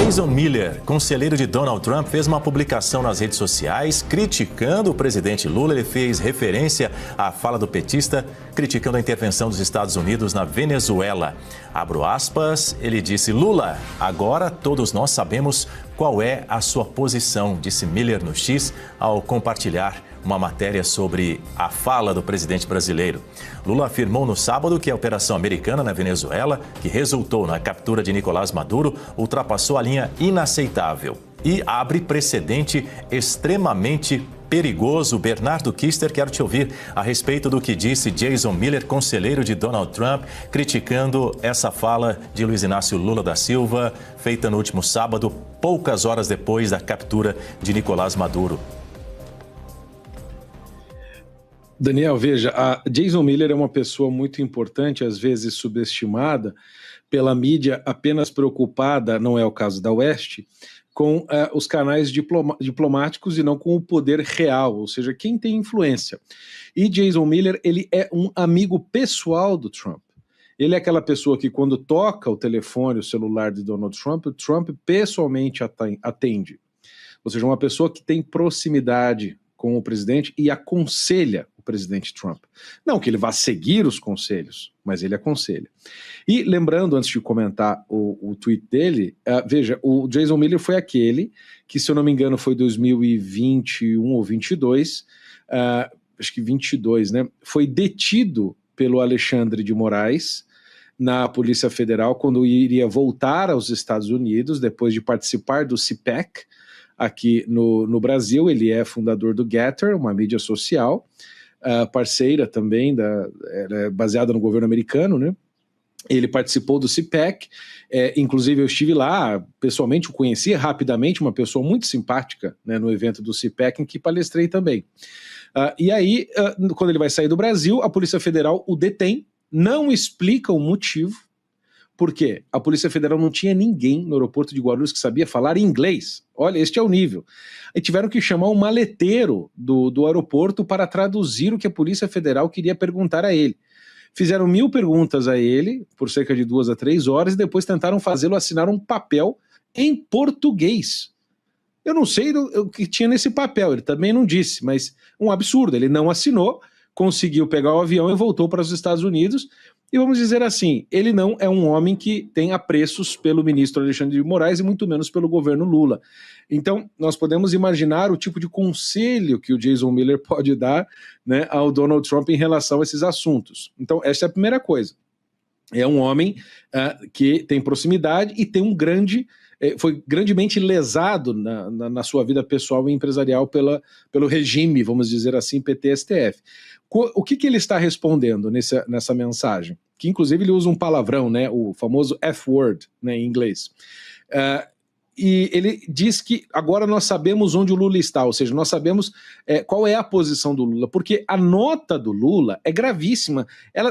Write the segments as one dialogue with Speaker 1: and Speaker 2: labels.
Speaker 1: Jason Miller, conselheiro de Donald Trump, fez uma publicação nas redes sociais criticando o presidente Lula. Ele fez referência à fala do petista, criticando a intervenção dos Estados Unidos na Venezuela. Abro aspas, ele disse: Lula, agora todos nós sabemos qual é a sua posição, disse Miller no X, ao compartilhar uma matéria sobre a fala do presidente brasileiro. Lula afirmou no sábado que a operação americana na Venezuela, que resultou na captura de Nicolás Maduro, ultrapassou a linha inaceitável e abre precedente extremamente perigoso. Bernardo Kister, quero te ouvir a respeito do que disse Jason Miller, conselheiro de Donald Trump, criticando essa fala de Luiz Inácio Lula da Silva, feita no último sábado, poucas horas depois da captura de Nicolás Maduro.
Speaker 2: Daniel, veja, a Jason Miller é uma pessoa muito importante, às vezes subestimada pela mídia apenas preocupada, não é o caso da Oeste, com os canais diplomáticos e não com o poder real, ou seja, quem tem influência. E Jason Miller, ele é um amigo pessoal do Trump. Ele é aquela pessoa que quando toca o telefone, o celular de Donald Trump, o Trump pessoalmente atende. Ou seja, uma pessoa que tem proximidade com o presidente e aconselha o presidente Trump. Não que ele vá seguir os conselhos, mas ele aconselha. E lembrando, antes de comentar o tweet dele, veja, o Jason Miller foi aquele que, se eu não me engano, foi 2021 ou 22, acho que 22, né? Foi detido pelo Alexandre de Moraes na Polícia Federal quando iria voltar aos Estados Unidos depois de participar do CPAC, aqui no Brasil. Ele é fundador do Getter, uma mídia social, parceira também, baseada no governo americano, né? Ele participou do CPAC, inclusive eu estive lá, pessoalmente o conheci rapidamente, uma pessoa muito simpática, né, no evento do CPAC, em que palestrei também. E aí, quando ele vai sair do Brasil, a Polícia Federal o detém, não explica o motivo. Por quê? A Polícia Federal não tinha ninguém no aeroporto de Guarulhos que sabia falar inglês. Olha, este é o nível. E tiveram que chamar um maleteiro do aeroporto para traduzir o que a Polícia Federal queria perguntar a ele. Fizeram 1000 perguntas a ele, por cerca de 2 a 3 horas, e depois tentaram fazê-lo assinar um papel em português. Eu não sei o que tinha nesse papel, ele também não disse, mas um absurdo. Ele não assinou, conseguiu pegar o avião e voltou para os Estados Unidos. E vamos dizer assim, ele não é um homem que tem apreços pelo ministro Alexandre de Moraes e muito menos pelo governo Lula. Então, nós podemos imaginar o tipo de conselho que o Jason Miller pode dar, né, ao Donald Trump em relação a esses assuntos. Então, essa é a primeira coisa. É um homem que tem proximidade e tem foi grandemente lesado na sua vida pessoal e empresarial pelo regime, vamos dizer assim, PT-STF. O que ele está respondendo nessa mensagem? Que inclusive ele usa um palavrão, né, o famoso F-word, né, em inglês. E ele diz que agora nós sabemos onde o Lula está, ou seja, nós sabemos qual é a posição do Lula, porque a nota do Lula é gravíssima.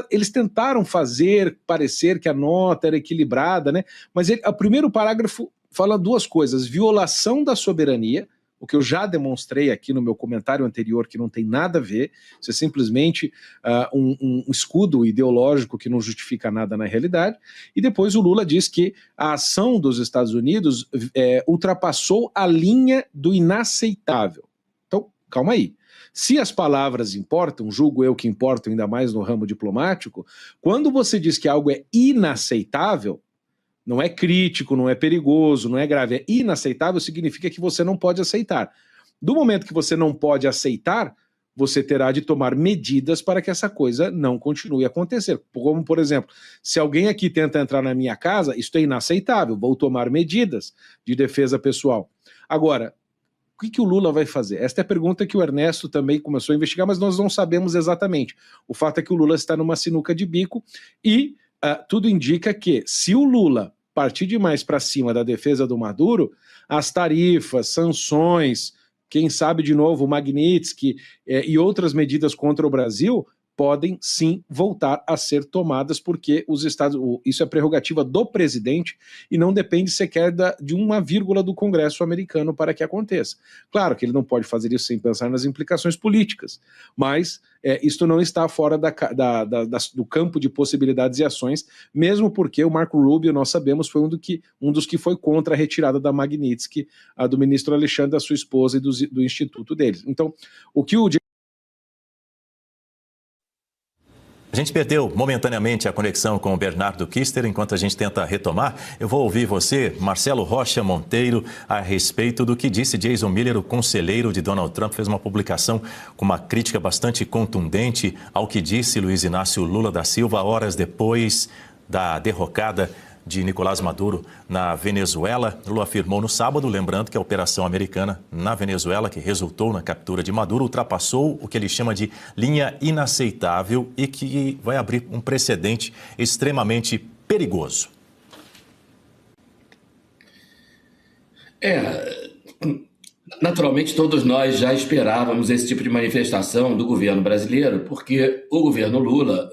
Speaker 2: Eles tentaram fazer parecer que a nota era equilibrada, né? Mas o primeiro parágrafo fala 2 coisas: violação da soberania, o que eu já demonstrei aqui no meu comentário anterior, que não tem nada a ver, isso é simplesmente um escudo ideológico que não justifica nada na realidade. E depois o Lula diz que a ação dos Estados Unidos ultrapassou a linha do inaceitável. Então, calma aí. Se as palavras importam, julgo eu que importam ainda mais no ramo diplomático, quando você diz que algo é inaceitável, não é crítico, não é perigoso, não é grave, é inaceitável, significa que você não pode aceitar. Do momento que você não pode aceitar, você terá de tomar medidas para que essa coisa não continue a acontecer. Como, por exemplo, se alguém aqui tenta entrar na minha casa, isso é inaceitável, vou tomar medidas de defesa pessoal. Agora, o que o Lula vai fazer? Esta é a pergunta que o Ernesto também começou a investigar, mas nós não sabemos exatamente. O fato é que o Lula está numa sinuca de bico e tudo indica que, se o Lula partir demais para cima da defesa do Maduro, as tarifas, sanções, quem sabe de novo o Magnitsky e outras medidas contra o Brasil podem sim voltar a ser tomadas, porque isso é prerrogativa do presidente e não depende sequer de uma vírgula do Congresso americano para que aconteça. Claro que ele não pode fazer isso sem pensar nas implicações políticas, mas isto não está fora do campo de possibilidades e ações, mesmo porque o Marco Rubio, nós sabemos, foi um dos que foi contra a retirada da Magnitsky, a do ministro Alexandre, da sua esposa e do instituto deles. Então, o que o
Speaker 1: A gente perdeu momentaneamente a conexão com o Bernardo Kister. Enquanto a gente tenta retomar, eu vou ouvir você, Marcelo Rocha Monteiro, a respeito do que disse Jason Miller, o conselheiro de Donald Trump. Fez uma publicação com uma crítica bastante contundente ao que disse Luiz Inácio Lula da Silva horas depois da derrocada de Nicolás Maduro na Venezuela. Lula afirmou no sábado, lembrando que a operação americana na Venezuela, que resultou na captura de Maduro, ultrapassou o que ele chama de linha inaceitável e que vai abrir um precedente extremamente perigoso.
Speaker 3: Naturalmente, todos nós já esperávamos esse tipo de manifestação do governo brasileiro, porque o governo Lula,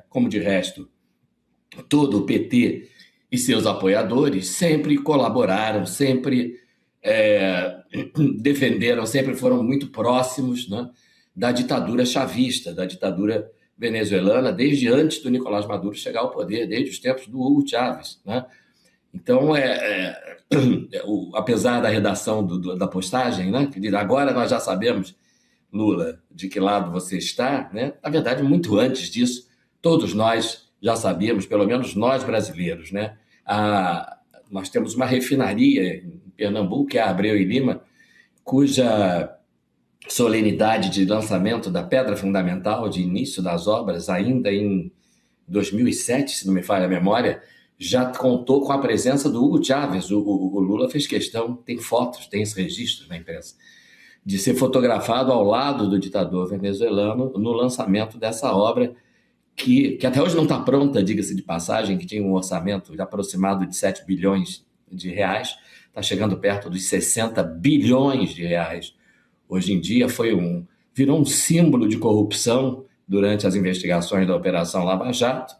Speaker 3: como de resto, todo o PT e seus apoiadores sempre colaboraram, sempre defenderam, sempre foram muito próximos, né, da ditadura chavista, da ditadura venezuelana, desde antes do Nicolás Maduro chegar ao poder, desde os tempos do Hugo Chávez, né? Então, apesar da redação da postagem, né, que diz, agora nós já sabemos, Lula, de que lado você está, né? Na verdade, muito antes disso, todos nós já sabíamos, pelo menos nós brasileiros, né? Nós temos uma refinaria em Pernambuco, que é a Abreu e Lima, cuja solenidade de lançamento da pedra fundamental de início das obras, ainda em 2007, se não me falha a memória, já contou com a presença do Hugo Chávez. O Lula fez questão, tem fotos, tem esse registro na imprensa, de ser fotografado ao lado do ditador venezuelano no lançamento dessa obra, que até hoje não está pronta, diga-se de passagem, que tinha um orçamento aproximado de 7 bilhões de reais, está chegando perto dos 60 bilhões de reais. Hoje em dia virou um símbolo de corrupção durante as investigações da Operação Lava Jato,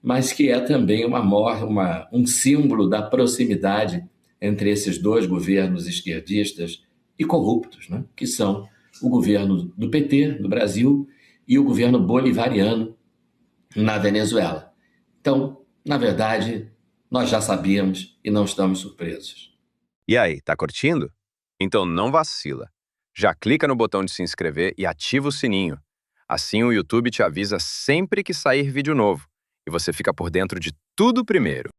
Speaker 3: mas que é também um símbolo da proximidade entre esses dois governos esquerdistas e corruptos, né? Que são o governo do PT no Brasil e o governo bolivariano na Venezuela. Então, na verdade, nós já sabíamos e não estamos surpresos.
Speaker 4: E aí, tá curtindo? Então não vacila. Já clica no botão de se inscrever e ativa o sininho. Assim o YouTube te avisa sempre que sair vídeo novo e você fica por dentro de tudo primeiro.